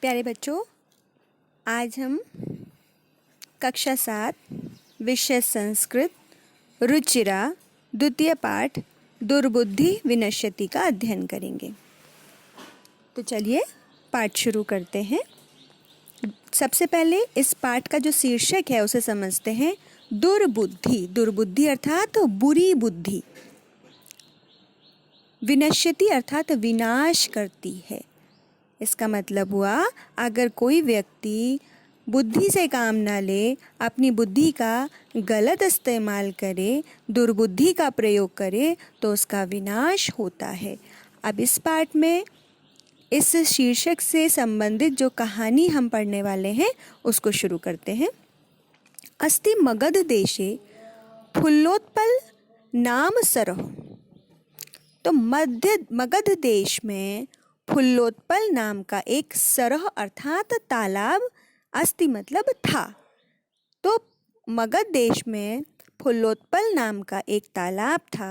प्यारे बच्चों, आज हम कक्षा 7 विषय संस्कृत रुचिरा द्वितीय पाठ दुर्बुद्धि विनश्यति का अध्ययन करेंगे। तो चलिए पाठ शुरू करते हैं। सबसे पहले इस पाठ का जो शीर्षक है उसे समझते हैं। दुर्बुद्धि। दुर्बुद्धि अर्थात बुरी बुद्धि। विनश्यति अर्थात विनाश करती है। इसका मतलब हुआ, अगर कोई व्यक्ति बुद्धि से काम ना ले, अपनी बुद्धि का गलत इस्तेमाल करे, दुर्बुद्धि का प्रयोग करे, तो उसका विनाश होता है। अब इस पाठ में इस शीर्षक से संबंधित जो कहानी हम पढ़ने वाले हैं उसको शुरू करते हैं। अस्ति मगध देशे फुल्लोत्पल नाम सरह। तो मगध देश में फुल्लोत्पल नाम का एक सरह अर्थात तालाब, अस्ति मतलब था। तो मगध देश में फुल्लोत्पल नाम का एक तालाब था।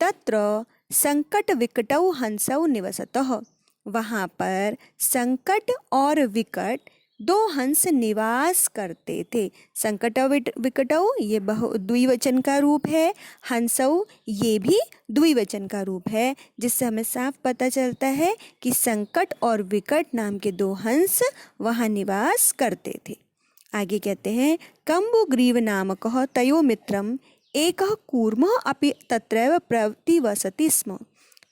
तत्र संकट विकटौ हंसौ निवसतः। वहाँ पर संकट और विकट दो हंस निवास करते थे। संकट विकटौ ये द्विवचन का रूप है, हंसौ ये भी द्विवचन का रूप है, जिससे हमें साफ पता चलता है कि संकट और विकट नाम के दो हंस वहाँ निवास करते थे। आगे कहते हैं, कम्बुग्रीव नामकः तयो मित्रम एकः कूर्मः अपि तत्रैव प्रतिवसति स्म।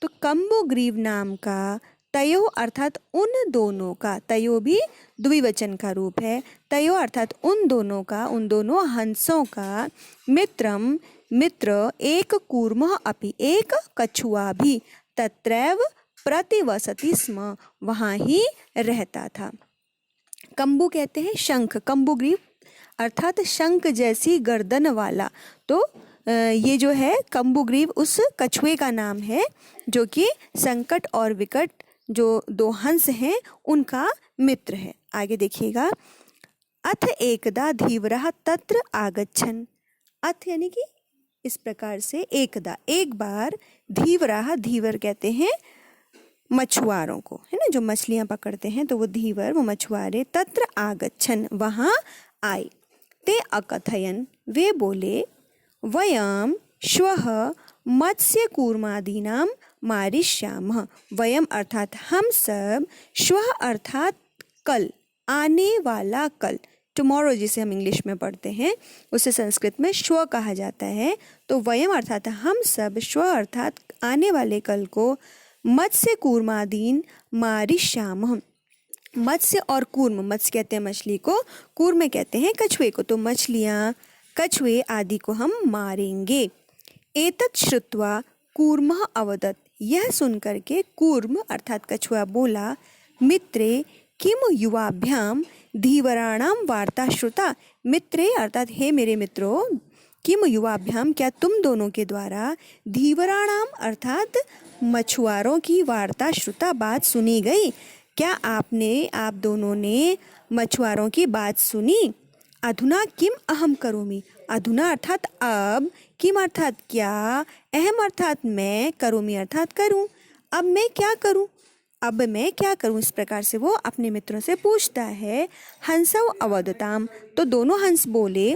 तो कम्बुग्रीव नाम का तयो अर्थात उन दोनों का, तयो भी द्विवचन का रूप है, तयो अर्थात उन दोनों हंसों का, मित्रम मित्र, एक कूर्मः अपि एक कछुआ भी, तत्रैव प्रतिवसति स्म वहाँ ही रहता था। कम्बु कहते हैं शंख, कम्बुग्रीव अर्थात शंख जैसी गर्दन वाला। तो ये जो है कम्बुग्रीव उस कछुए का नाम है जो कि संकट और विकट जो दो हंस हैं उनका मित्र है। आगे देखिएगा, अथ एकदा धीवरः तत्र आगच्छन्। अथ यानी कि इस प्रकार से, एकदा एक बार, धीवरः धीवर कहते हैं मछुआरों को, है ना, जो मछलियां पकड़ते हैं, तो वो धीवर, वो मछुआरे, तत्र आगच्छन् वहाँ आए। ते अकथयन् वे बोले, वयं श्वः मत्स्य कूर्मादीनां मारिष्यामः। वयम अर्थात हम सब, श्वः अर्थात कल, आने वाला कल, टुमारो जिसे हम इंग्लिश में पढ़ते हैं उसे संस्कृत में श्व कहा जाता है। तो वयम अर्थात हम सब, श्व अर्थात आने वाले कल को, मत्स्य कूर्मादीन मारिष्यामः। मत्स्य और कूर्म, मत्स्य कहते हैं मछली को, कूर्म कहते हैं कछुए को। तो मछलियाँ, कछुए आदि को हम मारेंगे। एतत् श्रुत्वा कूर्मः अवदत्। यह सुनकर के कूर्म अर्थात कछुआ बोला, मित्रे किम युवाभ्याम धीवराणाम वार्ता श्रुता। मित्रे अर्थात हे मेरे मित्रों, किम युवाभ्याम क्या तुम दोनों के द्वारा, धीवराणाम अर्थात मछुआरों की वार्ता श्रुता बात सुनी गई। क्या आप दोनों ने मछुआरों की बात सुनी। अधुना किम अहम करोमि। अधुना अर्थात अब, किम अर्थात क्या, अहम अर्थात मैं, करोमि अर्थात करूं। अब मैं क्या करूं, अब मैं क्या करूं, इस प्रकार से वो अपने मित्रों से पूछता है। हंसौ अवदताम। तो दोनों हंस बोले,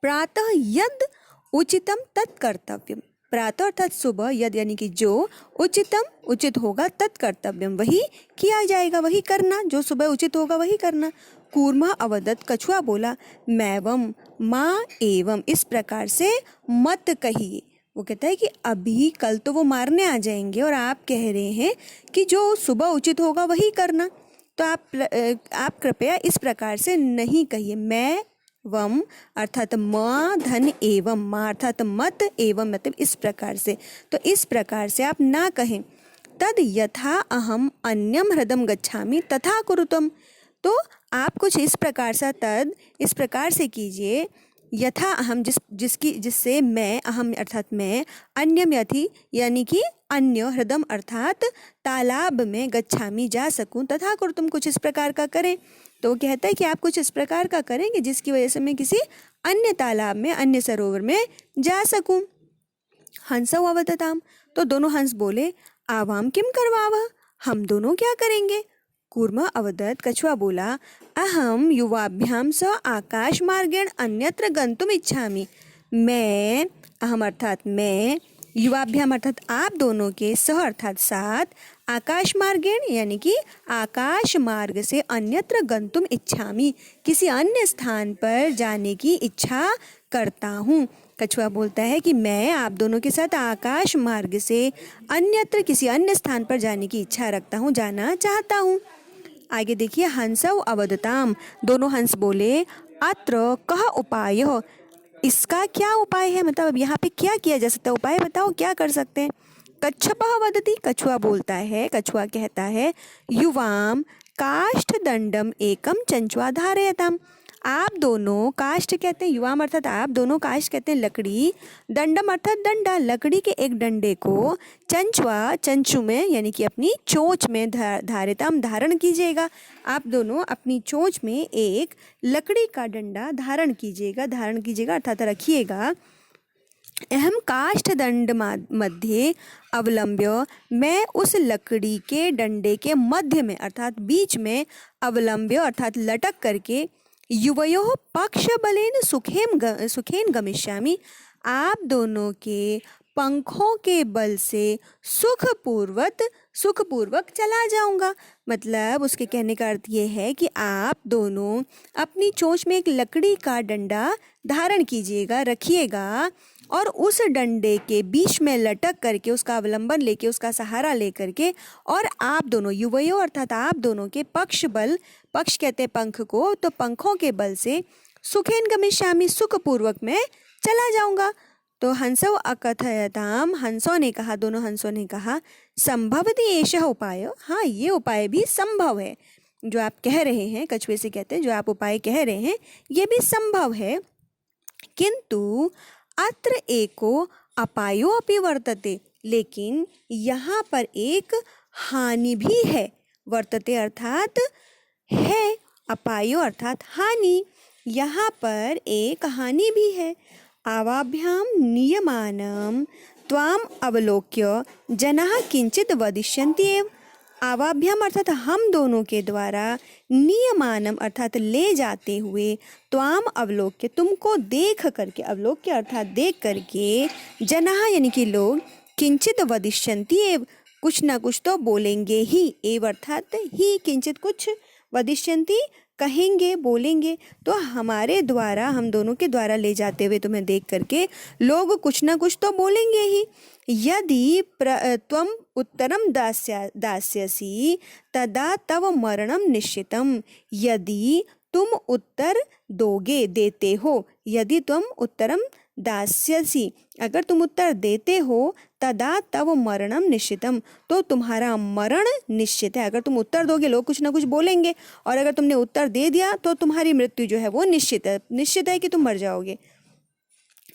प्रातः यद उचितम तत् कर्तव्यम। प्रातः अर्थात सुबह, यद यानी कि जो, उचितम उचित होगा, तत् कर्तव्यम वही किया जाएगा, वही करना, जो सुबह उचित होगा वही करना। कूर्मा अवदत कछुआ बोला, मैवम माँ एवं, इस प्रकार से मत कहिए। वो कहता है कि अभी कल तो वो मारने आ जाएंगे और आप कह रहे हैं कि जो सुबह उचित होगा वही करना। तो आप कृपया इस प्रकार से नहीं कहिए। मैं वम अर्थात माँ धन एवं, माँ अर्थात मत, एवं मतलब इस प्रकार से। तो इस प्रकार से आप ना कहें। तद यथा अहम अन्यम हृदम गच्छामि तथा कुरुतम। तो आप कुछ इस प्रकार से, तद इस प्रकार से कीजिए, यथा अहम जिससे मैं, अहम अर्थात मैं, अन्यम यथि यानी कि अन्य, हृदम अर्थात तालाब में, गच्छामी जा सकूं, तथा कुरुतम कुछ इस प्रकार का करें। तो कहता है कि आप कुछ इस प्रकार का करेंगे जिसकी वजह से मैं किसी अन्य तालाब में, अन्य सरोवर में जा सकूं। हंसौ अवदताम। तो दोनों हंस बोले, आवाम किम करवावह, हम दोनों क्या करेंगे। कूर्म अवदत्, कछुआ बोला, अहम युवाभ्याम सह आकाश मार्गेण अन्यत्र गंतुम इच्छामि। मैं, अहम अर्थात मैं, युवाभ्याम अर्थात आप दोनों के, सह अर्थात साथ, आकाश मार्गेण यानी कि आकाश मार्ग से अन्यत्र गंतुम इच्छामि, किसी अन्य स्थान पर जाने की इच्छा करता हूँ। कछुआ बोलता है कि मैं आप दोनों के साथ आकाश मार्ग से अन्यत्र किसी अन्य स्थान पर जाने की इच्छा रखता हूँ, जाना चाहता हूँ। आगे देखिए, हंसौ अवदताम, दोनों हंस बोले, अत्र कः उपायः, इसका क्या उपाय है, मतलब अब यहाँ पे क्या किया जा सकता है, उपाय बताओ क्या कर सकते हैं। कच्छपः वदति, कछुआ बोलता है, कछुआ कहता है, युवाम काष्ठ दंडम एकम चंचुआ धारयताम, आप दोनों, काष्ठ कहते हैं युवाम अर्थात आप दोनों, काष्ठ कहते हैं लकड़ी, दंडम अर्थात डंडा, लकड़ी के एक डंडे को चंचुआ, चंचू में यानी कि अपनी चोंच में धारयताम धारण कीजिएगा। आप दोनों अपनी चोंच में एक लकड़ी का डंडा धारण कीजिएगा, धारण कीजिएगा अर्थात रखिएगा। अहम काष्ठ दंड मध्य अवलंब्य, मैं उस लकड़ी के डंडे के मध्य में अर्थात बीच में, अवलंब्य अर्थात लटक करके, युवयोः पक्ष बलेन सुखेन गमिष्यामि, आप दोनों के पंखों के बल से सुखपूर्वक चला जाऊंगा। मतलब उसके कहने का अर्थ ये है कि आप दोनों अपनी चोंच में एक लकड़ी का डंडा धारण कीजिएगा, रखिएगा, और उस डंडे के बीच में लटक करके, उसका अवलंबन लेके, उसका सहारा लेकर के, और आप दोनों, युवयों अर्थात आप दोनों के पक्ष बल, पक्ष कहते हैं पंख को, तो पंखों के बल से सुखेन गमिष्यामि, सुखपूर्वक मैं चला जाऊंगा। तो हंसौ अकथयताम, हंसों ने कहा, दोनों हंसों ने कहा, संभवति एषः उपाय, हाँ ये उपाय भी संभव है, जो आप कह रहे हैं, कछुए से कहते हैं जो आप उपाय कह रहे हैं ये भी संभव है, किंतु अत्र एको अपायो अपि वर्तते, लेकिन यहाँ पर एक हानि भी है, वर्तते अर्थात है, अपायो अर्थात हानि, यहाँ पर एक हानि भी है। आवाभ्याम नियमानं त्वाम अवलोक्य जनाः किंचित वदिष्यन्ति एव, आवाभ्याम अर्थात हम दोनों के द्वारा, नियमानम अर्थात ले जाते हुए, त्वाम अवलोक्य तुमको देख करके, अवलोक्य अर्थात देख करके, जनाः यानी कि लोग, किंचित वदिष्यन्ति एव कुछ ना कुछ तो बोलेंगे ही, एव अर्थात ही, किंचित कुछ, वदिष्यन्ति कहेंगे, बोलेंगे, तो हमारे द्वारा, हम दोनों के द्वारा ले जाते हुए तुम्हें देख करके लोग कुछ ना कुछ तो बोलेंगे ही। यदि त्वम उत्तरम दास्यसि तदा तव मरणम निश्चितम, यदि तुम उत्तर दोगे, देते हो, यदि तुम उत्तरम दास्यसि, अगर तुम उत्तर देते हो, तदा तव मरणम निश्चितम, तो तुम्हारा मरण निश्चित है। अगर तुम उत्तर दोगे लोग कुछ ना कुछ बोलेंगे, और अगर तुमने उत्तर दे दिया तो तुम्हारी मृत्यु जो है वो निश्चित है, निश्चित है कि तुम मर जाओगे।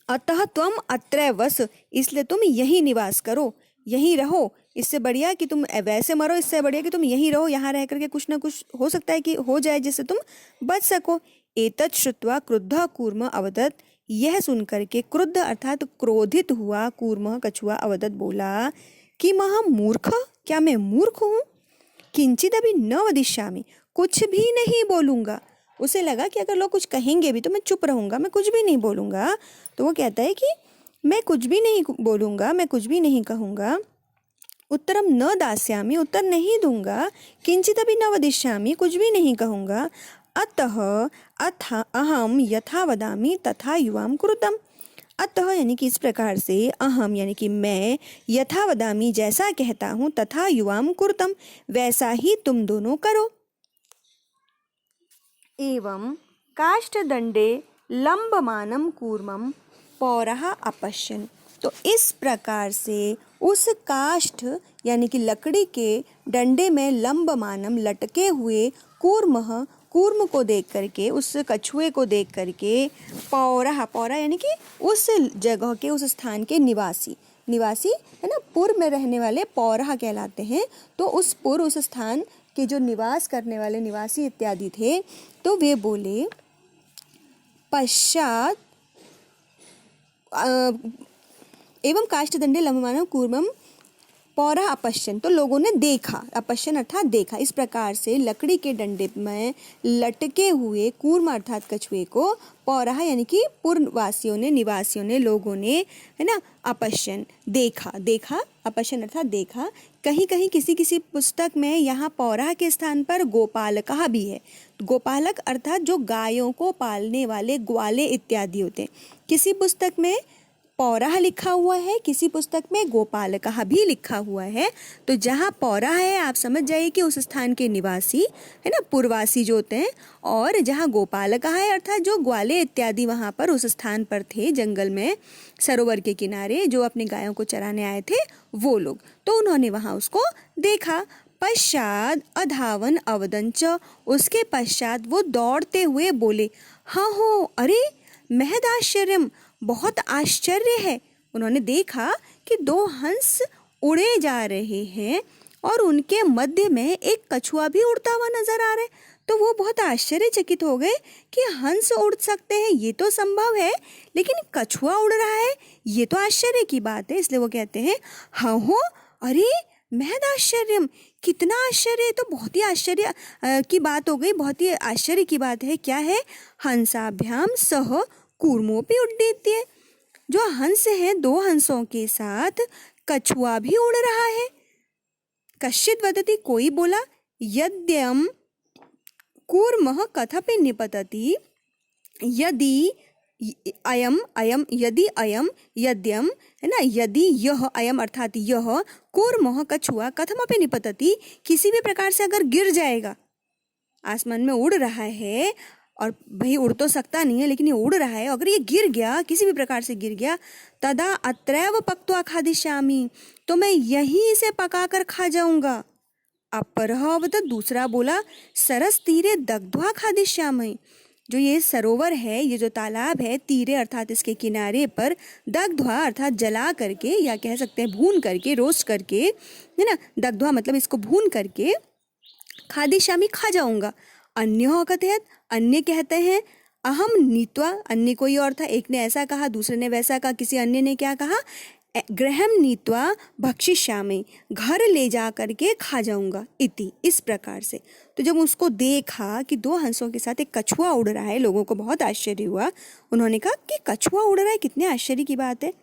अतः त्वम अत्र वस, इसलिए तुम यहीं निवास करो, यहीं रहो, इससे बढ़िया कि तुम वैसे मरो, इससे बढ़िया कि तुम यहीं रहो, यहाँ रह करके कुछ ना कुछ हो सकता है कि हो जाए जिससे तुम बच सको। एतत् श्रुत्वा क्रुद्धः कूर्म अवदत्, यह सुनकर के क्रुद्ध अर्थात क्रोधित हुआ कूर्म, कछुआ, अवदत् बोला कि महा मूर्ख, क्या मैं मूर्ख हूँ, किंचित अभी न वदिष्यामि, कुछ भी नहीं बोलूँगा। उसे लगा कि अगर लोग कुछ कहेंगे भी तो मैं चुप रहूँगा, मैं कुछ भी नहीं बोलूँगा, तो वो कहता है कि मैं कुछ भी नहीं बोलूँगा, मैं कुछ भी नहीं कहूँगा। उत्तरम न दास्यामि, उत्तर नहीं दूंगा, किंचित अभी न वदिष्यामि, कुछ भी नहीं कहूँगा। अथ अहम यथा वदामि तथा युवाम कुरुतम, अतः यानी कि इस प्रकार से, अहम यानी कि मैं, यथा वदामि जैसा कहता हूँ, तथा युवाम कुरुतम वैसा ही तुम दोनों करो। एवं काष्ठदंडे लंबमानं कूर्मं पौरः अपश्यन्, तो इस प्रकार से उस काष्ठ यानी कि लकड़ी के डंडे में लंबमानम लटके हुए कूर्म को देख करके, उस कछुए को देख करके, पौरा यानी कि उस जगह के, उस स्थान के निवासी है ना, पुर में रहने वाले पौरा कहलाते हैं। तो उस पुर, उस स्थान के जो निवास करने वाले निवासी इत्यादि थे, तो वे बोले, पश्चात एवं काष्ठदंडे लंबमानं कूर्मं पौरा अपश्यन, तो लोगों ने देखा, अपश्यन अर्थात देखा। इस प्रकार से लकड़ी के डंडे में लटके हुए कूर्म अर्थात कछुए को पौरा यानी कि पूर्ववासियों ने, निवासियों ने, लोगों ने, है ना, अपश्यन देखा, देखा, अपश्यन अर्थात देखा। कहीं कहीं किसी किसी पुस्तक में यहाँ पौरा के स्थान पर गोपालकः भी है। गोपालक अर्थात जो गायों को पालने वाले ग्वाले इत्यादि होते हैं। किसी पुस्तक में पौरा लिखा हुआ है, किसी पुस्तक में गोपालकः भी लिखा हुआ है। तो जहाँ पौरा है आप समझ जाइए कि उस स्थान के निवासी, है ना, पूर्ववासी जो होते हैं, और जहाँ गोपालकः है अर्थात जो ग्वाले इत्यादि वहाँ पर उस स्थान पर थे, जंगल में, सरोवर के किनारे, जो अपनी गायों को चराने आए थे वो लोग, तो उन्होंने वहाँ उसको देखा। पश्चात अधावन अवदंच, उसके पश्चात वो दौड़ते हुए बोले, हाँ हो, अरे महद आश्चर्यम, बहुत आश्चर्य है। उन्होंने देखा कि 2 हंस उड़े जा रहे हैं और उनके मध्य में एक कछुआ भी उड़ता हुआ नजर आ रहा है। तो वो बहुत आश्चर्यचकित हो गए कि हंस उड़ सकते हैं, ये तो संभव है, लेकिन कछुआ उड़ रहा है, ये तो आश्चर्य की बात है। इसलिए वो कहते हैं, हाँ हो, अरे महद आश्चर्यम, कितना आश्चर्य, तो बहुत ही आश्चर्य की बात हो गई, बहुत ही आश्चर्य की बात है। क्या है? हंसाभ्याम सह कूर्मो भी उड्डीयते है, जो हंस है 2 हंसों के साथ कछुआ भी उड़ रहा है। कश्चित वदति, कोई बोला, यद्यम कूर्मः कथपि निपतति, यदि अयम अयम यदि अयम यद्यम, है ना, यदि यह, अयम अर्थात यह, कूर्मः कछुआ, कथमपि निपतति, किसी भी प्रकार से अगर गिर जाएगा, आसमान में उड़ रहा है और भाई उड़ तो सकता नहीं है लेकिन ये उड़ रहा है, अगर ये गिर गया, किसी भी प्रकार से गिर गया, तदा अत्रैव पक्त्वा खादिष्यामि, तो मैं यहीं इसे पकाकर खा जाऊंगा। अपरहवत, दूसरा बोला, सरस तीरे दग्ध्वा खादिष्यामि, जो ये सरोवर है, ये जो तालाब है, तीरे अर्थात इसके किनारे पर, दग्ध्वा अर्थात जला करके, या कह सकते हैं भून करके, रोस्ट करके, है ना, दग्ध्वा मतलब इसको भून करके, खादिष्यामि खा जाऊंगा। अन्यो कथयत, अन्य कहते हैं, अहम नीत्वा, अन्य कोई और था, एक ने ऐसा कहा, दूसरे ने वैसा कहा, किसी अन्य ने क्या कहा, गृहम नीत्वा भक्षिष्यामि, घर ले जा करके खा जाऊंगा, इति, इस प्रकार से। तो जब उसको देखा कि 2 हंसों के साथ एक कछुआ उड़ रहा है, लोगों को बहुत आश्चर्य हुआ। उन्होंने कहा कि कछुआ उड़ रहा है, कितने आश्चर्य की बात है।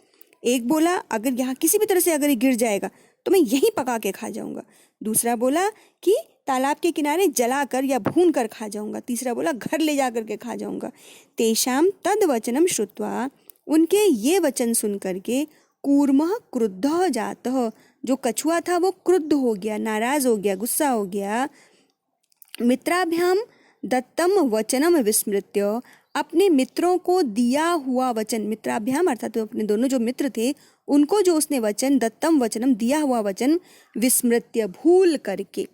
एक बोला, अगर यहाँ किसी भी तरह से अगर ये गिर जाएगा तो मैं यहीं पका के खा जाऊंगा। दूसरा बोला कि तालाब के किनारे जलाकर या भून कर खा जाऊंगा। तीसरा बोला घर ले जा करके खा जाऊंगा। तेषाम तद वचनम श्रुत्वा, उनके ये वचन सुन करके, कूर्मः क्रुद्धः जातः, जो कछुआ था वो क्रुद्ध हो गया, नाराज हो गया, गुस्सा हो गया। मित्राभ्याम दत्तम वचनम विस्मृत्य, अपने मित्रों को दिया हुआ वचन, मित्राभ्याम अर्थात तो अपने दोनों जो मित्र थे उनको जो उसने वचन, दत्तम वचनम, दिया हुआ वचन, विस्मृत्य, भूल करके,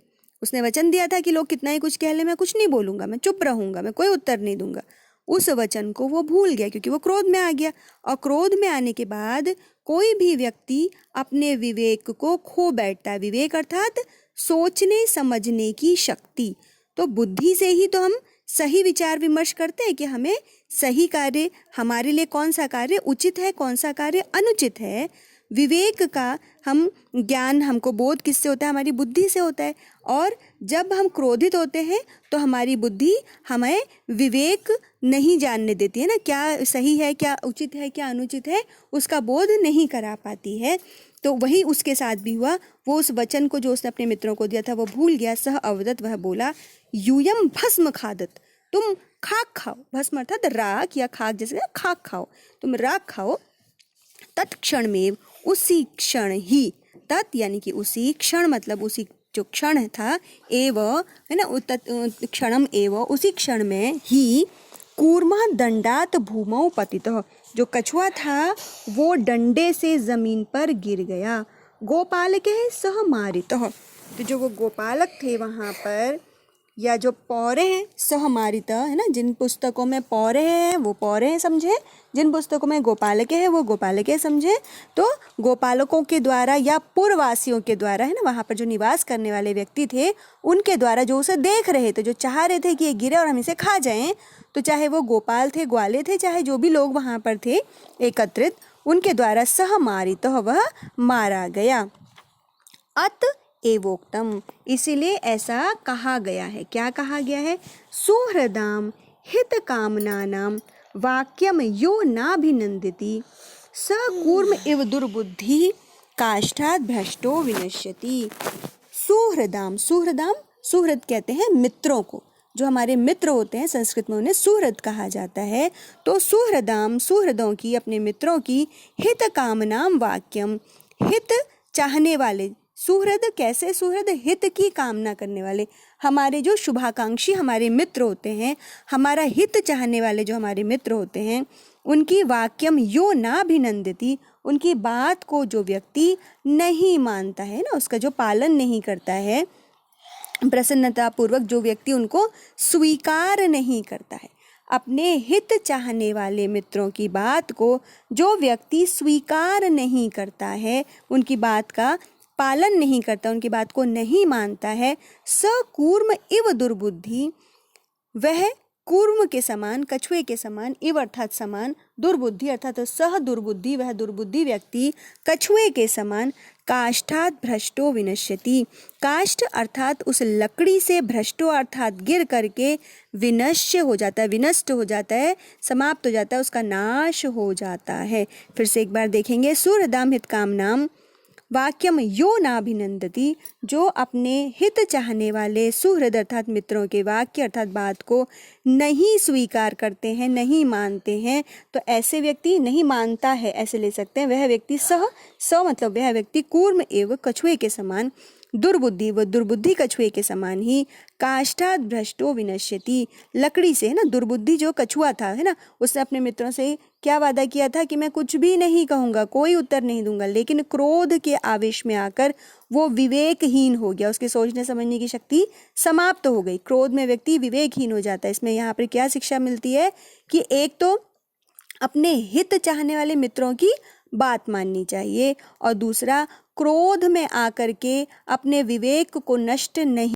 उसने वचन दिया था कि लोग कितना ही कुछ कह ले, मैं कुछ नहीं बोलूंगा, मैं चुप रहूंगा, मैं कोई उत्तर नहीं दूंगा, उस वचन को वो भूल गया क्योंकि वो क्रोध में आ गया। और क्रोध में आने के बाद कोई भी व्यक्ति अपने विवेक को खो बैठता है। विवेक अर्थात सोचने समझने की शक्ति। तो बुद्धि से ही तो हम सही विचार विमर्श करते हैं कि हमें सही कार्य, हमारे लिए कौन सा कार्य उचित है, कौन सा कार्य अनुचित है। विवेक का हम ज्ञान, हमको बोध किससे होता है? हमारी बुद्धि से होता है। और जब हम क्रोधित होते हैं तो हमारी बुद्धि हमें विवेक नहीं जानने देती है ना, क्या सही है, क्या उचित है, क्या अनुचित है, उसका बोध नहीं करा पाती है। तो वही उसके साथ भी हुआ। वो उस वचन को जो उसने अपने मित्रों को दिया था वो भूल गया। सह अवदत, वह बोला, यूयम भस्म खादत, तुम खाक खाओ। भस्म अर्थात राख या खाक, जैसे खाक खाओ, तुम राख खाओ। तत्क्षण में, उसी क्षण ही, तत् यानी कि उसी, क्षण मतलब उसी जो क्षण था, एव है ना, क्षणम एव, उसी क्षण में ही, कूर्मः दंडात भूमौ पतितः, जो कछुआ था वो डंडे से जमीन पर गिर गया। गोपालकः सह मारितः, तो जो वो गोपालक थे वहाँ पर, या जो पौरे हैं, सह मारितः, है ना, जिन पुस्तकों में पौरे हैं वो पौरे हैं समझे, जिन पुस्तकों में गोपालक है वो गोपालक है समझे। तो गोपालकों के द्वारा या पूर्ववासियों के द्वारा, है ना, वहाँ पर जो निवास करने वाले व्यक्ति थे उनके द्वारा, जो उसे देख रहे थे, जो चाह रहे थे कि ये गिरे और हम इसे खा जाएं, तो चाहे वो गोपाल थे, ग्वाले थे, चाहे जो भी लोग वहाँ पर थे एकत्रित, उनके द्वारा सह मारितः, वह मारा गया। अत एवोक्तम, इसीलिए ऐसा कहा गया है। क्या कहा गया है? सुहृदाम हित कामनानाम वाक्यम यो नाभिनंदिति स कूर्म इव दुर्बुद्धि काष्ठात् भ्रष्टो विनश्यति। सुहृदाम, सुहृदाम, सुहृद कहते हैं मित्रों को, जो हमारे मित्र होते हैं संस्कृत में उन्हें सुहृद कहा जाता है। तो सुहृदाम, सुहृदों की, अपने मित्रों की, हित कामनाम वाक्यम, हित चाहने वाले। सुहृद कैसे? सुहृद हित की कामना करने वाले, हमारे जो शुभाकांक्षी हमारे मित्र होते हैं, हमारा हित चाहने वाले जो हमारे मित्र होते हैं, उनकी वाक्यम यो नाभिनंदिति, उनकी बात को जो व्यक्ति नहीं मानता है ना, उसका जो पालन नहीं करता है, प्रसन्नता पूर्वक जो व्यक्ति उनको स्वीकार नहीं करता है, अपने हित चाहने वाले मित्रों की बात को जो व्यक्ति स्वीकार नहीं करता है, उनकी बात का पालन नहीं करता, उनकी बात को नहीं मानता है, स कूर्म इव दुर्बुद्धि, वह कूर्म के समान, कछुए के समान, इव अर्थात समान, दुर्बुद्धि अर्थात सह दुर्बुद्धि, वह दुर्बुद्धि व्यक्ति कछुए के समान, काष्ठात् भ्रष्टो विनश्यति, काष्ठ अर्थात उस लकड़ी से, भ्रष्टो अर्थात गिर करके, विनश्य हो जाता है, विनष्ट हो जाता है, समाप्त हो जाता है, उसका नाश हो जाता है। फिर से एक बार देखेंगे। सुहृदाम हित कामनाम वाक्यम यो नाभिनंदति, जो अपने हित चाहने वाले सुहृद अर्थात मित्रों के वाक्य अर्थात बात को नहीं स्वीकार करते हैं, नहीं मानते हैं, तो ऐसे व्यक्ति, नहीं मानता है ऐसे ले सकते हैं, वह व्यक्ति स मतलब वह व्यक्ति कूर्म एवं कछुए के समान, दुर्बुद्धि व दुर्बुद्धि कछुए के समान ही, काष्ठात् भ्रष्टो विनश्यति, लकड़ी से, है ना, दुर्बुद्धि जो कछुआ था, है ना, उसने अपने मित्रों से क्या वादा किया था कि मैं कुछ भी नहीं कहूँगा, कोई उत्तर नहीं दूंगा, लेकिन क्रोध के आवेश में आकर वो विवेकहीन हो गया, उसके सोचने समझने की शक्ति समाप्त हो गई, क्रोध में व्यक्ति विवेकहीन हो जाता है। इसमें यहाँ पर क्या शिक्षा मिलती है कि एक तो अपने हित चाहने वाले मित्रों की बात माननी चाहिए, और दूसरा क्रोध में आकर के अपने विवेक को नष्ट नहीं